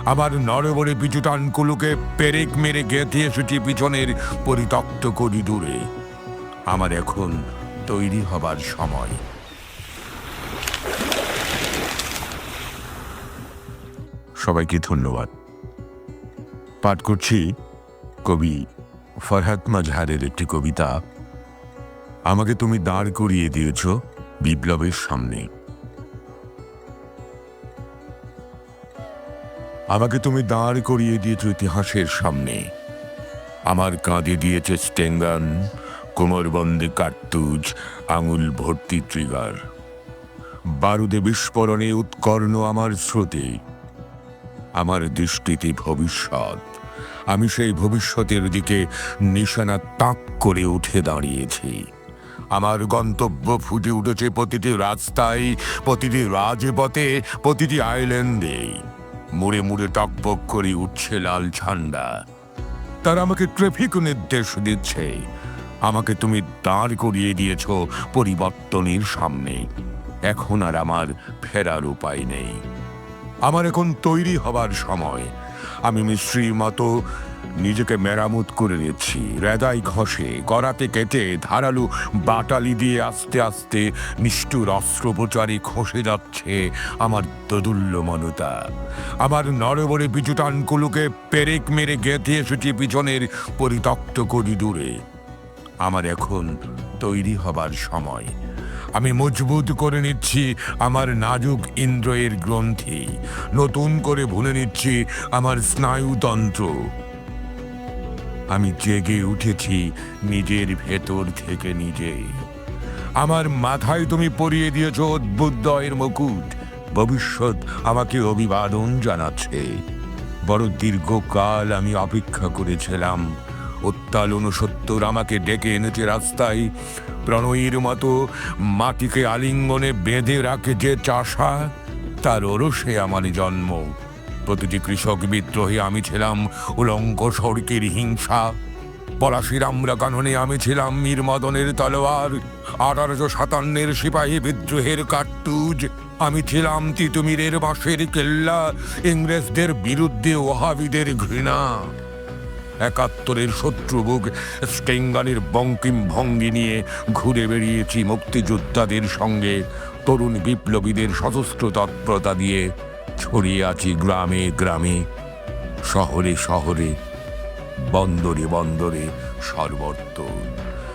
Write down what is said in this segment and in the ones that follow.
আমার নরবরে পিছুটানগুলোকে পেরেক মেরে গেঁথে এসেছি পিছনের পরিত্যক্ত করিডোরে। আমার এখন তৈরি হবার সময়। সবাইকে ধন্যবাদ। পাঠ করছি কবি ফরহাদ মাজহারের একটি কবিতা, আমাকে তুমি দাঁড় করিয়ে দিয়েছ বিপ্লবের সামনে। আমাকে তুমি দাঁড় করিয়ে দিয়েছ ইতিহাসের সামনে। আমার কাঁধে দিয়েছে স্টেঙ্গান, কোমরবন্দে কার্তুজ, আঙুল ভর্তি ট্রিগার। বারুদে বিস্ফোরণে উৎকর্ণ আমার স্রোতে। আমার দৃষ্টিতে ভবিষ্যৎ। আমি সেই ভবিষ্যতের দিকে নিশানা তাক করে উঠে দাঁড়িয়েছি। আমার গন্তব্য ফুটে উঠেছে প্রতিটি রাস্তায়, প্রতিটি রাজপথে, প্রতিটি আইল্যান্ডে। মুড়ে মুড়ে টকবক করে উঠছে লাল ঝান্ডা। তারা আমাকে ট্রাফিক নির্দেশ দিচ্ছে। আমাকে তুমি দাঁড় করিয়ে দিয়েছ পরিবর্তনের সামনে। এখন আর আমার ফেরার উপায় নেই। আমার এখন তৈরি হবার সময়। আমি মিস্ত্রির মতো নিজেকে মেরামত করে নিচ্ছি। রেদাই ঘষে, গড়াতে কেটে, ধারালো বাটালি দিয়ে আস্তে আস্তে নিষ্ঠুর অস্ত্রোপচারে খসে যাচ্ছে আমার দোদুল্যমানতা। আমার নরবরে পিছুটানগুলোকে পেরেক মেরে গেঁথে এসেছি পিছনের পরিত্যক্ত করিডোরে। আমার এখন তৈরি হবার সময়। আমি মজবুত করে নিচ্ছি আমার নাজুক ইন্দ্রিয়ের গ্রন্থি। নতুন করে ভুলে নিচ্ছি আমার স্নায়ুতন্ত্র। আমি জেগে উঠেছি নিজের ভেতর থেকে নিজে। আমার মাথায় তুমি পরিয়ে দিয়েছ অদ্ভুতদয়ের মুকুট। ভবিষ্যৎ আমাকে অভিবাদন জানাচ্ছে। বড় দীর্ঘকাল আমি অপেক্ষা করেছিলাম। উত্তাল অনুসত্তর আমাকে ডেকে এনেছে রাস্তায়। প্রণয়ীর মতো মাটিকে আলিঙ্গনে বেঁধে রাখে যে চাষা, তার ওরসে আমার জন্ম। প্রতিটি কৃষক বিদ্রোহে আমি ছিলাম উলঙ্ক সড়কের হিংসা। পলাশির আমরা কাননে আমি ছিলাম মীর মদনের তলোয়ার। 1857 সিপাহী বিদ্রোহের কার্তুজ। আমি ছিলাম তিতুমিরের বাঁশের কেল্লা, ইংরেজদের বিরুদ্ধে ওহাবিদের ঘৃণা। 71 শত্রুবুক স্টেঙ্গানের বঙ্কিম ভঙ্গি নিয়ে ঘুরে বেরিয়েছি মুক্তিযোদ্ধাদের সঙ্গে। তরুণ বিপ্লবীদের সশস্ত্র তৎপরতা দিয়ে ছড়িয়ে আছি গ্রামে গ্রামে, শহরে শহরে, বন্দরে বন্দরে, সর্বত্র।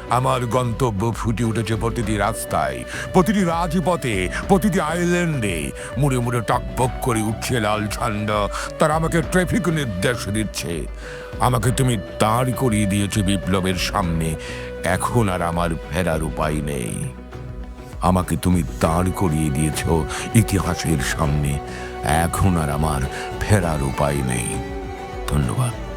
আমার গন্তব্য ফুটে উঠেছে প্রতিটি রাস্তায়, প্রতিটি রাজপথে, প্রতিটি আইল্যান্ডে। মুড়ে মুড়ে টকবক করে উঠছে লাল ঝান্ডা। তারা আমাকে ট্রাফিক নির্দেশ দিচ্ছে। আমাকে তুমি দাঁড় করিয়ে দিয়েছো বিপ্লবের সামনে। এখন আর আমার ফেরার উপায় নেই। আমাকে তুমি দাঁড় করিয়ে দিয়েছ ইতিহাসের সামনে। এখন আর আমার ফেরার উপায় নেই। ধন্যবাদ।